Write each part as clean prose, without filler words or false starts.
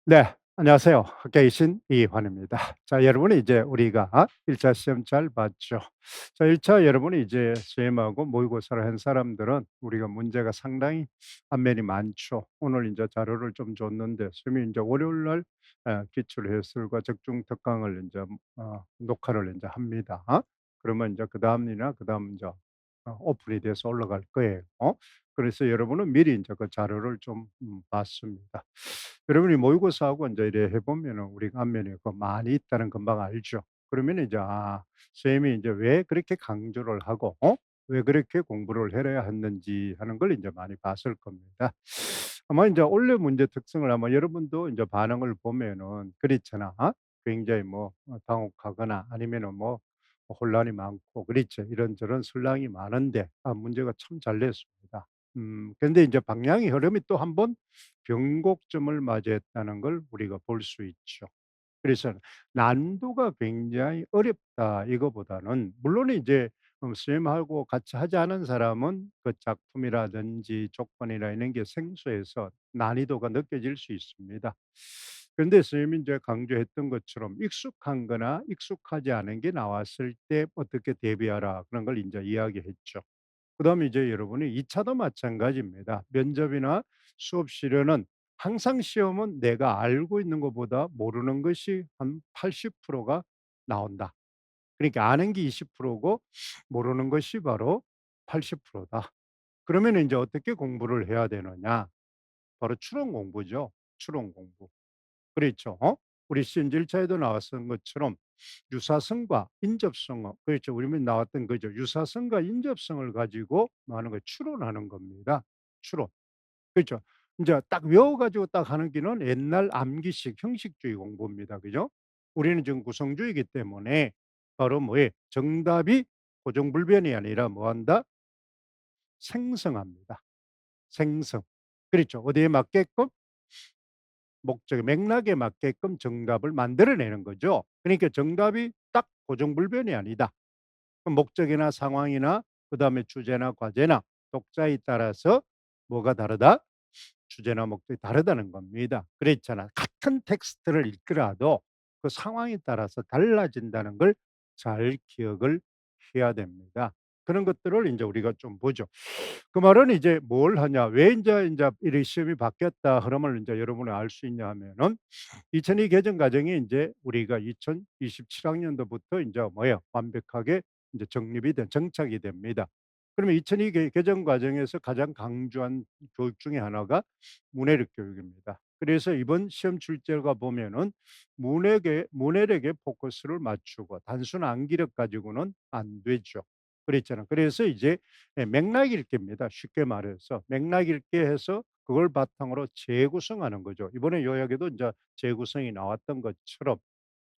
네. 안녕하세요. 학교에 계신 이환입니다. 자, 여러분이 이제 우리가 1차 시험 잘 봤죠. 자, 1차 여러분이 이제 시험하고 모의고사를 한 사람들은 우리가 문제가 상당히 안면이 많죠. 오늘 이제 자료를 좀 줬는데 선생님이 인제 월요일 날 기출 해설과 적중 특강을 이제 녹화를 이제 합니다. 그러면 이제 그다음 일이나 그다음 이제 오픈이 돼서 올라갈 거예요. 그래서 여러분은 미리 이제 그 자료를 좀 봤습니다. 여러분이 모의고사하고 인제 이래 해 보면은 우리가 안면이 그 많이 있다는 금방 알죠. 그러면은 이제 선생님이 인제 왜 그렇게 강조를 하고 왜 그렇게 공부를 해야 했는지 하는 걸 인제 많이 봤을 겁니다. 아마 인제 원래 문제 특성을 아마 여러분도 인제 반응을 보면은 그렇잖아. 굉장히 뭐 당혹하거나 아니면은 뭐 혼란이 많고 그렇죠. 이런저런 설랑이 많은데 문제가 참 잘 냈습니다. 근데 인제 방향의 흐름이 또 한번 변곡점을 맞이했다는 걸 우리가 볼 수 있죠. 그래서 '난도가 굉장히 어렵다.' 이거보다는 물론 이제 선생님하고 같이 하지 않은 사람은 그 작품이라든지 조건이나 이런 게 생소해서 난이도가 느껴질 수 있습니다. 그런데 선생님이 인제 강조했던 것처럼 익숙한 거나 익숙하지 않은 게 나왔을 때 어떻게 대비하라 그런 걸 인제 이야기했죠. 그다음에 이제 여러분이 2 차도 마찬가지입니다. 면접이나 수업 시련은 항상 시험은 내가 알고 있는 것보다 모르는 것이 한 80%가 나온다. 그러니까 아는 게 20%고 모르는 것이 바로 80% 다. 그러면은 인제 어떻게 공부를 해야 되느냐? 바로 추론 공부죠. 추론 공부. 그렇죠. 우리 시험지 1 차에도 나왔던 것처럼 유사성과 인접성어 그렇죠. 우리면 나왔던 거죠. 유사성과 인접성을 가지고 뭐 하는 거예요? 추론하는 겁니다. 추론. 그렇죠. 인제 딱 외워 가지고 딱 하는 기는 옛날 암기식 형식주의 공부입니다. 그죠? 우리는 지금 구성주의이기 때문에 바로 뭐예요? 정답이 고정불변이 아니라 뭐 한다? 생성합니다. 생성. 그렇죠. 어디에 맞게끔 목적의 맥락에 맞게끔 정답을 만들어내는 거죠. 그러니까 정답이 딱 고정불변이 아니다. 그 목적이나 상황이나 그다음에 주제나 과제나 독자에 따라서 뭐가 다르다? 주제나 목적이 다르다는 겁니다. 그랬잖아. 같은 텍스트를 읽더라도 그 상황에 따라서 달라진다는 걸 잘 기억을 해야 됩니다. 그런 것들을 인제 우리가 좀 보죠. 그 말은 이제 뭘 하냐 왜 인제 이런 시험이 바뀌었다 흐름을 인제 여러분이 알 수 있냐 하면은 2002 개정 과정이 인제 우리가 2027 학년도부터 인제 뭐예요? 완벽하게 인제 정립이 된 정착이 됩니다. 그러면 2002 개정 과정에서 가장 강조한 교육 중에 하나가 문해력 교육입니다. 그래서 이번 시험 출제가 보면은 문해력에 포커스를 맞추고 단순 암기력 가지고는 안 되죠. 그랬잖아. 그래서 이제 맥락 읽기입니다. 쉽게 말해서. 맥락 읽기 해서 그걸 바탕으로 재구성하는 거죠. 이번에 요약에도 인제 재구성이 나왔던 것처럼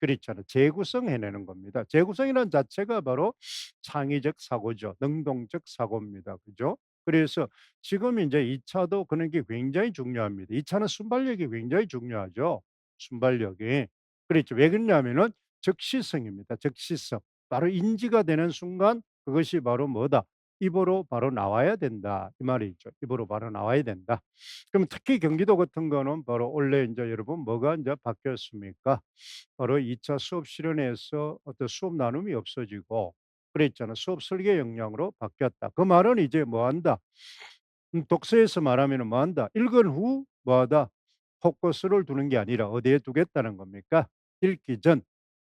그렇잖아요. 재구성 해내는 겁니다. 재구성이라는 자체가 바로 창의적 사고죠. 능동적 사고입니다. 그죠? 그래서 지금 인제 2 차도 그런 게 굉장히 중요합니다. 2 차는 순발력이 굉장히 중요하죠, 순발력이. 그렇죠. 왜 그러냐면은 적시성입니다, 적시성. 바로 인지가 되는 순간 그것이 바로 뭐다? 입으로 바로 나와야 된다. 이 말이죠. 입으로 바로 나와야 된다. 그럼 특히 경기도 같은 거는 바로 원래 인제 여러분 뭐가 인제 바뀌었습니까? 바로 2차 수업 실현에서 어떤 수업 나눔이 없어지고 그랬잖아. 수업 설계 역량으로 바뀌었다. 그 말은 이제 뭐 한다? 독서에서 말하면은 뭐 한다? 읽은 후 뭐하다? 포커스를 두는 게 아니라 어디에 두겠다는 겁니까? 읽기 전.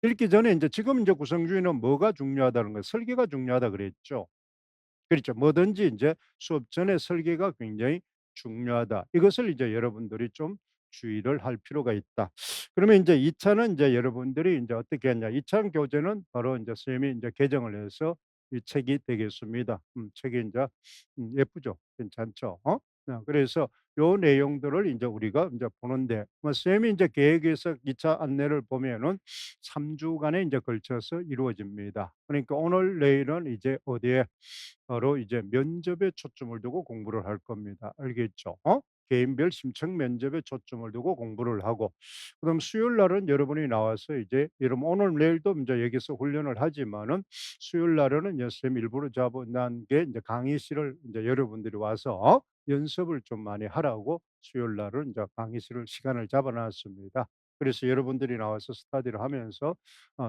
읽기 전에 인제 지금 인제 구성주의는 뭐가 중요하다는 거예요? 설계가 중요하다 그랬죠. 그렇죠. 뭐든지 인제 수업 전에 설계가 굉장히 중요하다. 이것을 이제 여러분들이 좀 주의를 할 필요가 있다. 그러면 인제 2 차는 인제 여러분들이 인제 어떻게 했냐. 2차 교재는 바로 인제 선생님이 인제 개정을 해서 이 책이 되겠습니다. 책이 인제 예쁘죠? 괜찮죠? 그래서 요 내용들을 인제 우리가 인제 보는데 뭐 선생님이 인제 계획에서 2차 안내를 보면은 3 주간에 인제 걸쳐서 이루어집니다. 그러니까 오늘 내일은 이제 어디에 바로 이제 면접에 초점을 두고 공부를 할 겁니다. 알겠죠? 개인별 심층 면접에 초점을 두고 공부를 하고 그럼 수요일 날은 여러분이 나와서 이제 여러분 오늘 내일도 인제 여기서 훈련을 하지만은 수요일 날에는 선생님이 일부러 잡아 놓은 게 인제 강의실을 인제 여러분들이 와서 연습을 좀 많이 하라고 수요일 날은 이제 강의실을 시간을 잡아 놨습니다. 그래서 여러분들이 나와서 스터디를 하면서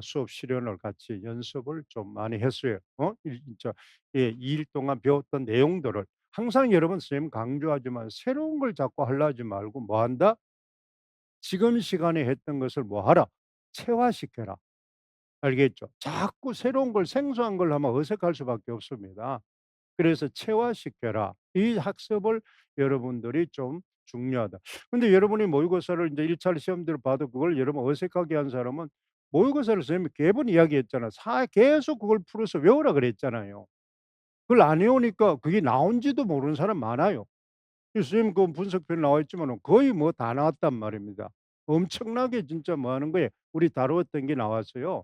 수업 실연을 같이 연습을 좀 많이 했어요. 일 진짜 예 2일 동안 배웠던 내용들을 항상 여러분 선생님 강조하지만 새로운 걸 자꾸 하려 하지 말고 뭐 한다? 지금 시간에 했던 것을 뭐 하라? 체화시켜라. 알겠죠? 자꾸 새로운 걸 생소한 걸 하면 어색할 수밖에 없습니다. 그래서 체화시켜라. 이 학습을 여러분들이 좀 중요하다. 근데 여러분이 모의고사를 인제 1 차 시험지를 봐도 그걸 여러분 어색하게 한 사람은 모의고사를 선생님이 매번 이야기했잖아. 사 계속 그걸 풀어서 외우라 그랬잖아요. 그걸 안 외우니까 그게 나온지도 모르는 사람 많아요. 이 선생님 그 분석표에 나와 있지만은 거의 뭐 다 나왔단 말입니다. 엄청나게 진짜 뭐 하는 거에 우리 다루었던 게 나왔어요.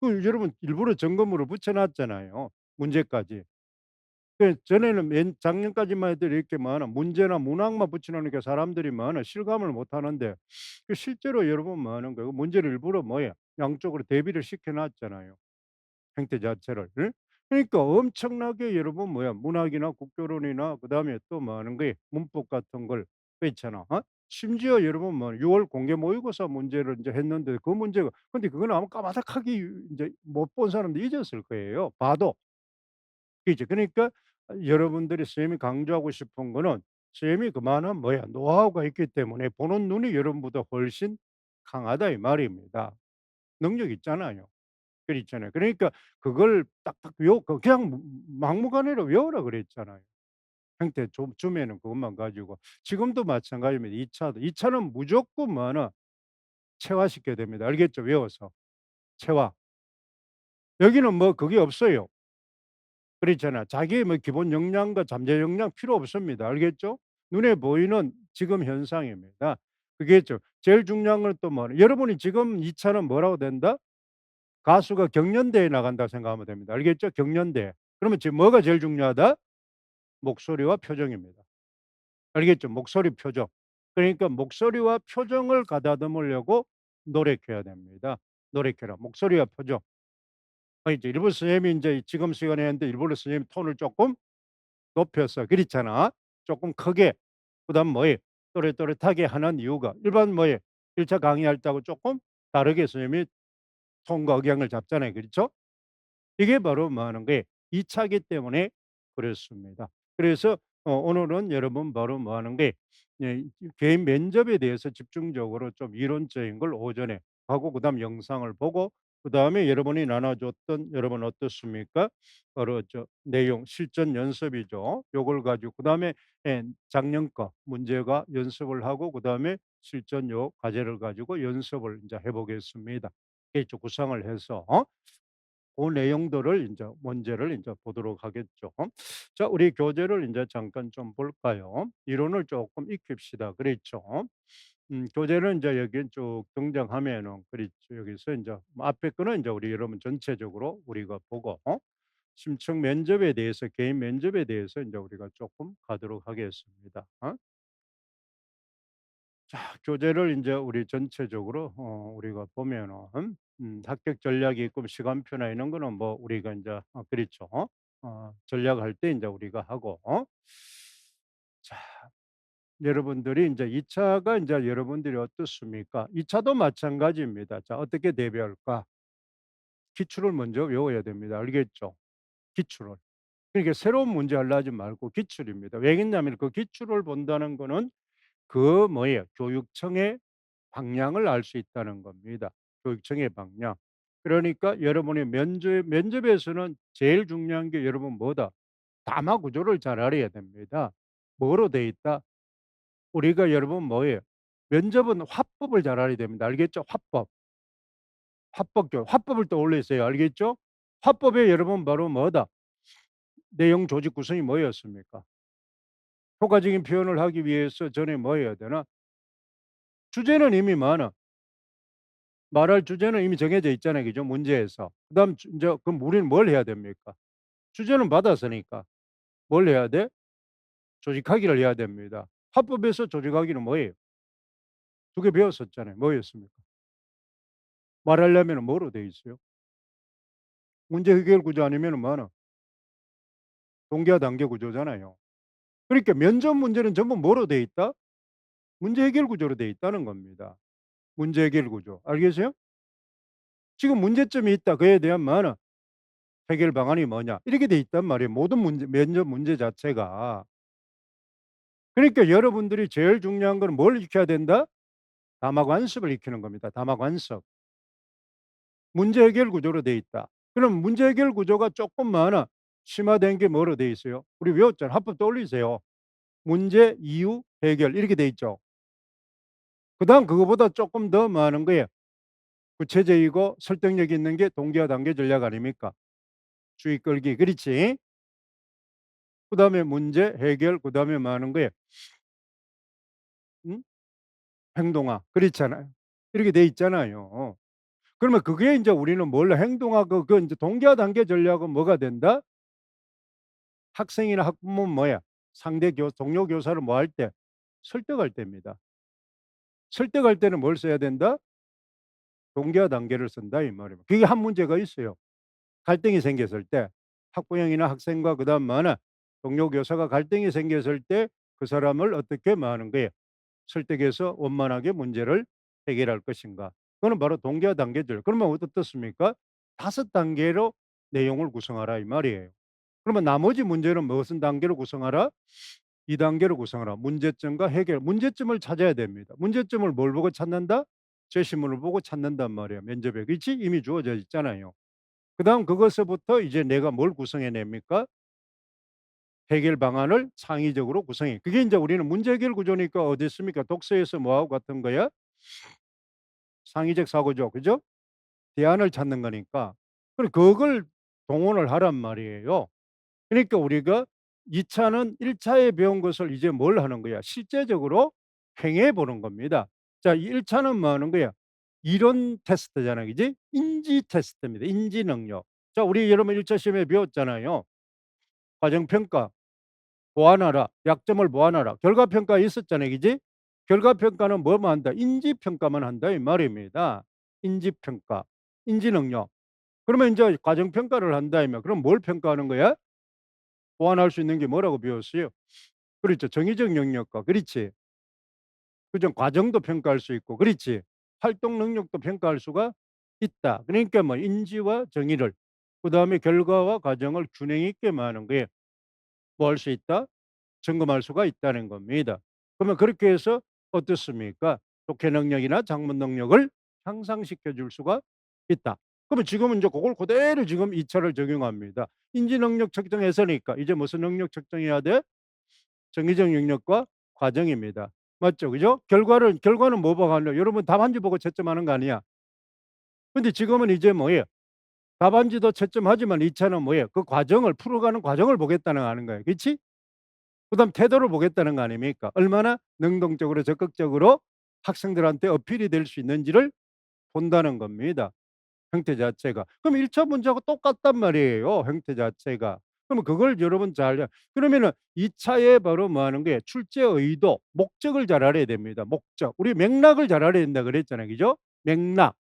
그 여러분 일부러 점검으로 붙여 놨잖아요, 문제까지. 전에는 작년까지만 해도 이렇게 많아 문제나 문항만 붙여 놓으니까 사람들이 많아 실감을 못 하는데 실제로 여러분 뭐 하는 거예요? 문제를 일부러 뭐야 양쪽으로 대비를 시켜 놨잖아요, 행태 자체를. 예? 그러니까 엄청나게 여러분 뭐야 문학이나 국교론이나 그다음에 또 뭐 하는 거예요? 문법 같은 걸 빼잖아. 심지어 여러분 뭐 6월 공개 모의고사 문제를 인제 했는데 그 문제가 근데 그거는 아마 까마득하게 인제 못 본 사람도 잊었을 거예요, 봐도. 그죠. 그러니까 여러분들이 선생님이 강조하고 싶은 거는 선생님이 그만한 뭐야 노하우가 있기 때문에 보는 눈이 여러분보다 훨씬 강하다 이 말입니다. 능력 있잖아요. 그렇잖아요. 그러니까 그걸 딱딱 그냥 막무가내로 외우라 그랬잖아요. 형태 좀 주면은 그것만 가지고. 지금도 마찬가지입니다. 2 차도. 2 차는 무조건 뭐 하나 체화시켜야 됩니다. 알겠죠? 외워서. 체화. 여기는 뭐 그게 없어요. 그렇잖아. 자기의 뭐 기본 역량과 잠재 역량 필요 없습니다. 알겠죠? 눈에 보이는 지금 현상입니다. 그게죠. 제일 중요한 건 또 뭐 여러분이 지금 2 차는 뭐라고 된다? 가수가 경연대회에 나간다고 생각하면 됩니다. 알겠죠? 경연대회. 그러면 지금 뭐가 제일 중요하다? 목소리와 표정입니다. 알겠죠? 목소리, 표정. 그러니까 목소리와 표정을 가다듬으려고 노력해야 됩니다. 노력해라. 목소리와 표정. 이제 일부 선생님이 인제 지금 시간에 했는데 일부러 선생님이 톤을 쪼끔 높여서 그렇잖아. 쪼끔 크게 그다음 뭐에 또렷또렷하게 하는 이유가 일반 뭐에 1차 강의할 때하고 쪼끔 다르게 선생님이 톤과 억양을 잡잖아요. 그렇죠? 이게 바로 뭐 하는 거예요? 2 차이기 때문에 그렇습니다. 그래서 오늘은 여러분 바로 뭐 하는 게 예 개인 면접에 대해서 집중적으로 좀 이론적인 걸 오전에 하고 그다음 영상을 보고 그다음에 여러분이 나눠 줬던 여러분 어떻습니까? 바로 내용 실전 연습이죠. 요걸 가지고 그다음에 작년 거 문제가 연습을 하고 그다음에 실전 요 과제를 가지고 연습을 인제 해 보겠습니다. 이렇게 좀 구상을 해서 고 내용들을 인제 문제를 인제 보도록 하겠죠. 자 우리 교재를 인제 잠깐 좀 볼까요? 이론을 쪼끔 익힙시다. 그랬죠. 교재는 인제 여기 쭉 등장하면은 그렇죠. 여기서 인제 뭐 앞에 거는 인제 우리 여러분 전체적으로 우리가 보고 심층 면접에 대해서 개인 면접에 대해서 인제 우리가 쪼끔 가도록 하겠습니다. 자 교재를 인제 우리 전체적으로 우리가 보면은 합격 전략이 있고 시간표나 이런 거는 뭐 우리가 인제 그렇죠. 전략할 때 인제 우리가 하고 자 여러분들이 인제 2 차가 인제 여러분들이 어떻습니까? 2 차도 마찬가지입니다. 자 어떻게 대비할까? 기출을 먼저 외워야 됩니다. 알겠죠? 기출을. 그러니까 새로운 문제 하려 하지 말고 기출입니다. 왜냐하면 그 기출을 본다는 거는 그 뭐예요? 교육청의 방향을 알 수 있다는 겁니다. 교육청의 방향. 그러니까 여러분이 면접에서는 제일 중요한 게 여러분 뭐다? 담화 구조를 잘 알아야 됩니다. 뭐로 돼 있다? 우리가 여러분 뭐예요? 면접은 화법을 잘 알아야 됩니다. 알겠죠? 화법. 화법을 떠올리세요. 알겠죠? 화법에 여러분 바로 뭐다? 내용 조직 구성이 뭐였습니까? 효과적인 표현을 하기 위해서 전에 뭐 해야 되나? 주제는 이미 많아. 말할 주제는 이미 정해져 있잖아요. 그죠? 문제에서. 그다음 인제 그럼 우리는 뭘 해야 됩니까? 주제는 받았으니까 뭘 해야 돼? 조직하기를 해야 됩니다. 화법에서 조직하기는 뭐예요? 2개 배웠었잖아요. 뭐였습니까? 말하려면은 뭐로 돼 있어요? 문제 해결 구조 아니면은 뭐하나 동기화 단계 구조잖아요. 그러니까 면접 문제는 전부 뭐로 돼 있다? 문제 해결 구조로 돼 있다는 겁니다. 문제 해결 구조. 알겠어요? 지금 문제점이 있다. 그에 대한 많은 해결 방안이 뭐냐. 이렇게 돼 있단 말이에요. 모든 문제 면접 문제 자체가. 그러니까 여러분들이 제일 중요한 거는 뭘 익혀야 된다? 담화관습을 익히는 겁니다. 담화관습. 문제 해결 구조로 돼 있다. 그럼 문제 해결 구조가 쪼끔 심화된 게 뭐로 돼 있어요? 우리 외웠잖아요. 한번 떠올리세요. 문제, 이유, 해결 이렇게 돼 있죠. 그다음 그거보다 쪼끔 더 많은 거에 구체적이고 설득력 있는 게 동기화 단계 전략 아닙니까? 주의 끌기. 그렇지? 그다음에 문제, 해결 그다음에 많은 거에 음? 행동화. 그렇잖아요. 이렇게 돼 있잖아요. 그러면 그게 인제 우리는 뭘로 행동하고 그 인제 동기화 단계 전략은 뭐가 된다? 학생이나 학부모는 뭐야? 상대 동료 교사를 뭐 할 때? 설득할 때입니다. 설득할 때는 뭘 써야 된다? 동기화 단계를 쓴다 이 말이에요. 그게 한 문제가 있어요. 갈등이 생겼을 때 학부형이나 학생과 그다음 동료 교사가 갈등이 생겼을 때 그 사람을 어떻게 하는 거예요? 설득해서 원만하게 문제를 해결할 것인가. 그거는 바로 동기화 단계죠. 그러면 어떻습니까? 5 단계로 내용을 구성하라 이 말이에요. 그러면 나머지 문제는 무슨 단계로 구성하라? 2 단계로 구성하라. 문제점과 해결. 문제점을 찾아야 됩니다. 문제점을 뭘 보고 찾는다? 제시문을 보고 찾는단 말이에요 면접에. 그렇지? 이미 주어져 있잖아요. 그다음 그것서부터 이제 내가 뭘 구성해 냅니까? 해결 방안을 창의적으로 구성해. 그게 인제 우리는 문제 해결 구조니까 어디 있습니까? 독서에서 뭐하고 같은 거야? 창의적 사고죠. 그죠? 대안을 찾는 거니까. 그럼 그걸 동원을 하란 말이에요. 그러니까 우리가 2 차는 1 차에 배운 것을 이제 뭘 하는 거야? 실제적으로 행해 보는 겁니다. 자, 이 1 차는 뭐 하는 거야? 이론 테스트잖아. 그지? 인지 테스트입니다. 인지 능력. 자, 우리 여러분 1차 시험에 배웠잖아요. 과정 평가 보완하라. 약점을 보완하라. 결과 평가 있었잖아요. 그지? 결과 평가는 뭐만 한다? 인지 평가만 한다 이 말입니다. 인지 평가. 인지 능력. 그러면 인제 과정 평가를 한다면 그럼 뭘 평가하는 거야? 보완할 수 있는 게 뭐라고 배웠어요? 그렇죠. 정의적 영역과 그렇지. 그죠. 과정도 평가할 수 있고 그렇지. 활동 능력도 평가할 수가 있다. 그러니까 뭐 인지와 정의를 그다음에 결과와 과정을 균형 있게 뭐 하는 거예요. 뭐 할 수 있다? 점검할 수가 있다는 겁니다. 그러면 그렇게 해서 어떻습니까? 독해 능력이나 작문 능력을 향상시켜 줄 수가 있다. 그러면 지금은 인제 고걸 고대로 지금 2 차를 적용합니다. 인지 능력 측정했으니까 이제 무슨 능력 측정해야 돼? 정의적 영역과 과정입니다. 맞죠? 그죠? 결과는 뭐 보고 하려 여러분 답안지 보고 채점하는 거 아니야. 근데 지금은 이제 뭐예요? 답안지도 채점하지만 이 차는 뭐예요? 그 과정을 풀어가는 과정을 보겠다는 거 아는 거예요. 그치? 그다음 태도를 보겠다는 거 아닙니까? 얼마나 능동적으로 적극적으로 학생들한테 어필이 될 수 있는지를 본다는 겁니다. 형태 자체가. 그럼 1차 문제하고 똑같단 말이에요, 형태 자체가. 그러면 그걸 여러분 잘 그러면은 2 차에 바로 뭐 하는 거예요? 출제 의도, 목적을 잘 알아야 됩니다. 목적. 우리 맥락을 잘 알아야 된다 그랬잖아요. 그죠? 맥락.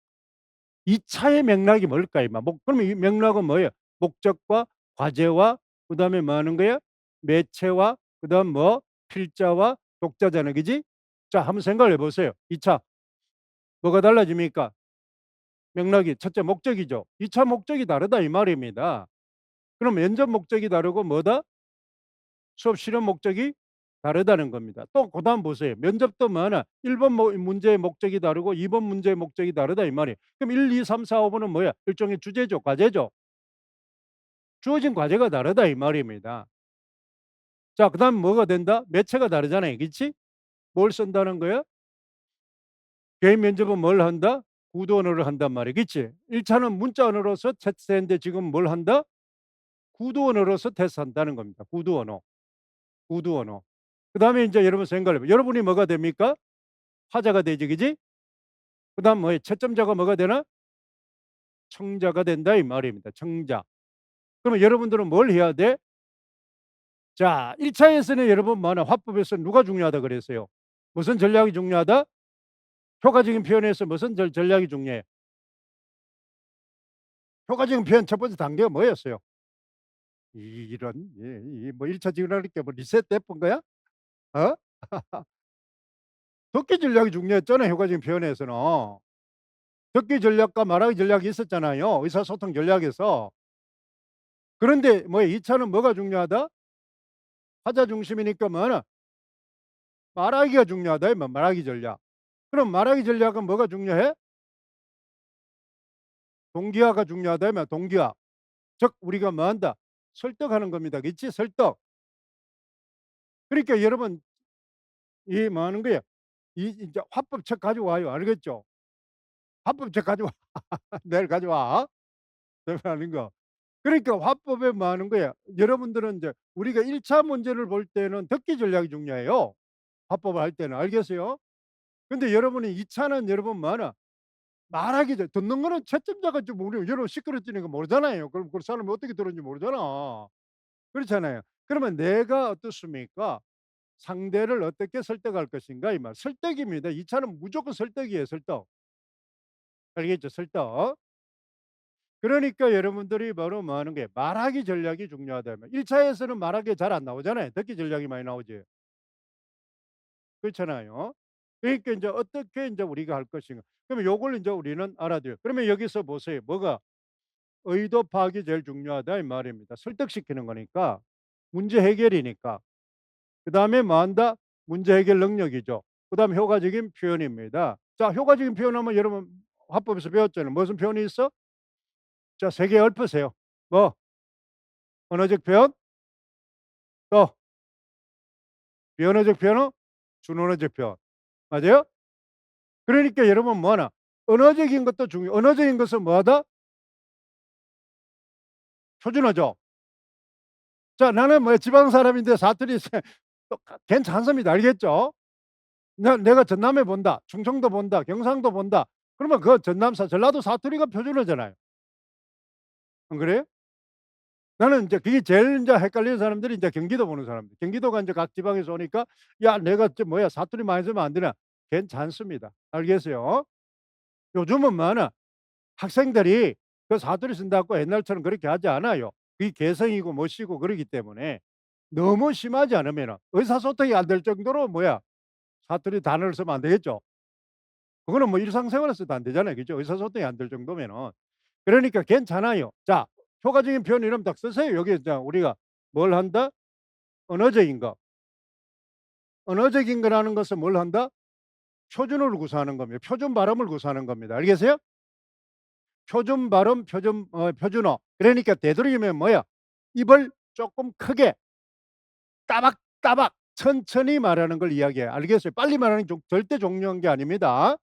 2 차의 맥락이 뭘까요? 그러면 이 맥락은 뭐예요? 목적과 과제와 그다음에 뭐 하는 거예요? 매체와 그다음 뭐 필자와 독자잖아요. 그지? 자, 한번 생각을 해 보세요. 2 차 뭐가 달라집니까? 맥락이 첫째 목적이죠. 2차 목적이 다르다 이 말입니다. 그럼 면접 목적이 다르고 뭐다? 수업 실현 목적이 다르다는 겁니다. 또 그다음 보세요. 면접도 뭐하나 1번 문제의 목적이 다르고 2번 문제의 목적이 다르다 이 말이에요. 그럼 1, 2, 3, 4, 5 번은 뭐야? 일종의 주제죠. 과제죠. 주어진 과제가 다르다 이 말입니다. 자, 그다음 뭐가 된다? 매체가 다르잖아요. 그렇지? 뭘 쓴다는 거야? 개인 면접은 뭘 한다? 구두 언어를 한단 말이야. 그치? 1 차는 문자 언어로서 테스트했는데 지금 뭘 한다? 구두 언어로서 테스트한다는 겁니다. 구두 언어. 구두 언어. 그다음에 인제 여러분 생각을 해 봐요. 여러분이 뭐가 됩니까? 화자가 되지. 그지? 그다음 뭐예요? 채점자가 뭐가 되나? 청자가 된다 이 말입니다. 청자. 그러면 여러분들은 뭘 해야 돼? 자, 1 차에서는 여러분 뭐하나 화법에서 누가 중요하다 그랬어요? 무슨 전략이 중요하다? 효과적인 표현에서 무슨 전략이 중요해? 효과적인 표현 첫 번째 단계가 뭐였어요? 이런 이 뭐 1차 지원하니까 뭐 리셋 돼본 거야? 어? 듣기 전략이 중요했잖아요, 효과적인 표현에서는. 듣기 전략과 말하기 전략이 있었잖아요, 의사소통 전략에서. 그런데 뭐 2 차는 뭐가 중요하다? 타자 중심이니까 뭐는 말하기가 중요하다 이 말하기 전략. 그럼 말하기 전략은 뭐가 중요해? 동기화가 중요하다 이 동기화. 즉 우리가 뭐 한다? 설득하는 겁니다. 그치? 설득. 그러니까 여러분 이 뭐 하는 거야? 이 인제 화법책 가져와요. 알겠죠? 화법책 가져와. 내일 가져와. 내가 하는 거. 그러니까 화법에 뭐 하는 거야? 여러분들은 인제 우리가 1차 문제를 볼 때는 듣기 전략이 중요해요, 화법을 할 때는. 알겠어요? 근데 여러분이 2 차는 여러분 뭐 하나? 말하기 전 듣는 거는 채점자가 좀 모르면 여러분 시끄러지는 거 모르잖아요. 그럼 그 사람이 어떻게 들었는지 모르잖아. 그렇잖아요. 그러면 내가 어떻습니까? 상대를 어떻게 설득할 것인가 이 말. 설득입니다. 2 차는 무조건 설득이에요, 설득. 알겠죠? 설득. 그러니까 여러분들이 바로 뭐 하는 게 말하기 전략이 중요하다면 1 차에서는 말하기 잘 안 나오잖아요. 듣기 전략이 많이 나오지. 그렇잖아요. 그러니까 인제 어떻게 인제 우리가 할 것인가. 그러면 요걸 인제 우리는 알아둬요. 그러면 여기서 보세요. 뭐가 의도 파악이 제일 중요하다 이 말입니다. 설득시키는 거니까. 문제 해결이니까. 그다음에 뭐 한다? 문제 해결 능력이죠. 그다음에 효과적인 표현입니다. 자 효과적인 표현하면 여러분 화법에서 배웠잖아요. 무슨 표현이 있어? 자 3개 읊으세요. 뭐 언어적 표현, 또 비언어적 표현은 준언어적 표현. 맞아요? 그러니까 여러분 뭐 하나 언어적인 것도 언어적인 것은 뭐하다? 표준어죠. 자 나는 뭐 지방 사람인데 사투리 또 괜찮습니다. 알겠죠? 내가 전남에 본다. 충청도 본다. 경상도 본다. 그러면 그 전라도 사투리가 표준어잖아요. 안 그래요? 나는 인제 그게 제일 인제 헷갈리는 사람들이 인제 경기도 보는 사람들. 경기도가 인제 각 지방에서 오니까 "야 내가 저 뭐야 사투리 많이 쓰면 안 되나?" 괜찮습니다. 알겠어요? 요즘은 뭐하나 학생들이 그 사투리 쓴다고 옛날처럼 그렇게 하지 않아요. 그게 개성이고 멋이고 그러기 때문에 너무 심하지 않으면은 의사소통이 안 될 정도로 뭐야 사투리 단어를 쓰면 안 되겠죠. 그거는 뭐 일상생활에서도 안 되잖아요. 그죠? 의사소통이 안 될 정도면은. 그러니까 괜찮아요. 자 효과적인 표현 이름 딱 쓰세요. 여기 자 우리가 뭘 한다? 언어적인 거. 언어적인 거라는 것은 뭘 한다? 표준어를 구사하는 겁니다. 표준 발음을 구사하는 겁니다. 알겠어요? 표준 발음, 표준어. 그러니까 되도록이면 뭐야? 입을 쪼끔 크게 따박따박 천천히 말하는 걸 이야기해요. 알겠어요? 빨리 말하는 게 절대 중요한 게 아닙니다.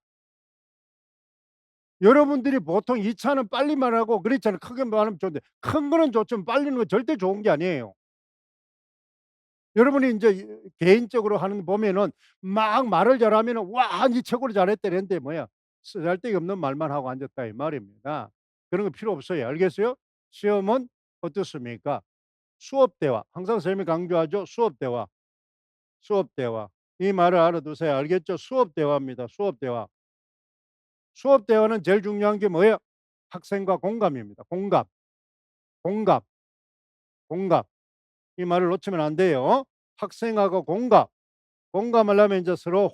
여러분들이 보통 2 차는 빨리 말하고 그렇잖아요. 크게 말하면 좋은데 큰 거는 좋지만 빨리는 건 절대 좋은 게 아니에요. 여러분이 인제 개인적으로 하는 거 보면은 막 말을 잘하면은 "와 니 최고로 잘했다." 이랬는데 뭐야 쓰잘데기 없는 말만 하고 앉았다 이 말입니다. 그런 거 필요 없어요. 알겠어요? 시험은 어떻습니까? 수업 대화. 항상 선생님이 강조하죠. 수업 대화, 수업 대화. 이 말을 알아두세요. 알겠죠? 수업 대화입니다. 수업 대화. 수업 대화는 제일 중요한 게 뭐예요? 학생과 공감입니다. 공감, 공감, 공감. 이 말을 놓치면 안 돼요. 학생하고 공감. 공감하려면 인제 서로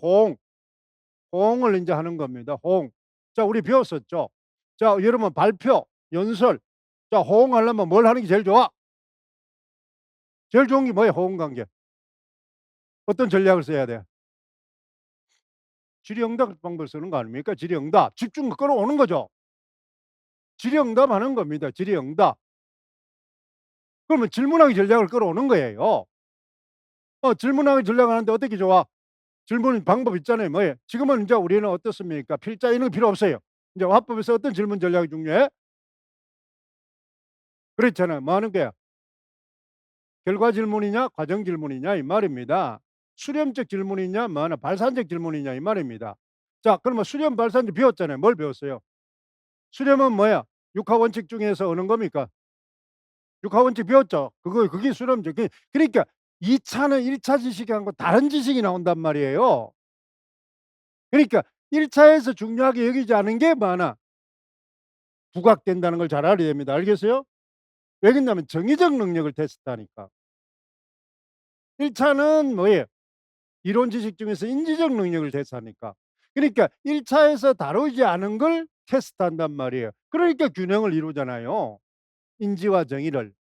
호응을 인제 하는 겁니다. 호응. 자 우리 배웠었죠. 자 여러분 발표, 연설. 자 호응하려면 뭘 하는 게 제일 좋아? 제일 좋은 게 뭐예요? 호응 관계. 어떤 전략을 써야 돼? 질의응답 방법을 쓰는 거 아닙니까? 질의응답. 집중 끌어오는 거죠. 질의응답하는 겁니다. 질의응답. 그러면 질문하기 전략을 끌어오는 거예요. 질문하기 전략을 하는데 어떻게 좋아? 질문 방법 있잖아요. 뭐예요? 지금은 인제 우리는 어떻습니까? 필자 이런 거 필요 없어요. 인제 화법에서 어떤 질문 전략이 중요해? 그렇잖아요. 뭐 하는 거야? 결과 질문이냐 과정 질문이냐 이 말입니다. 수렴적 질문이냐 뭐 하나 발산적 질문이냐 이 말입니다. 자 그러면 수렴 발산적 배웠잖아요. 뭘 배웠어요? 수렴은 뭐야? 육하 원칙 중에서 어느 겁니까? 육하 원칙 배웠죠. 그게 수렴적. 그러니까 2 차는 1차 지식하고 다른 지식이 나온단 말이에요. 그러니까 1 차에서 중요하게 여기지 않은 게 뭐 하나 부각된다는 걸 잘 알아야 됩니다. 알겠어요? 왜 그러냐면 정의적 능력을 테스트하니까. 1 차는 뭐예요? 이론 지식 중에서 인지적 능력을 테스트하니까. 그러니까 1 차에서 다루지 않은 걸 테스트한단 말이에요. 그러니까 균형을 이루잖아요, 인지와 정의를.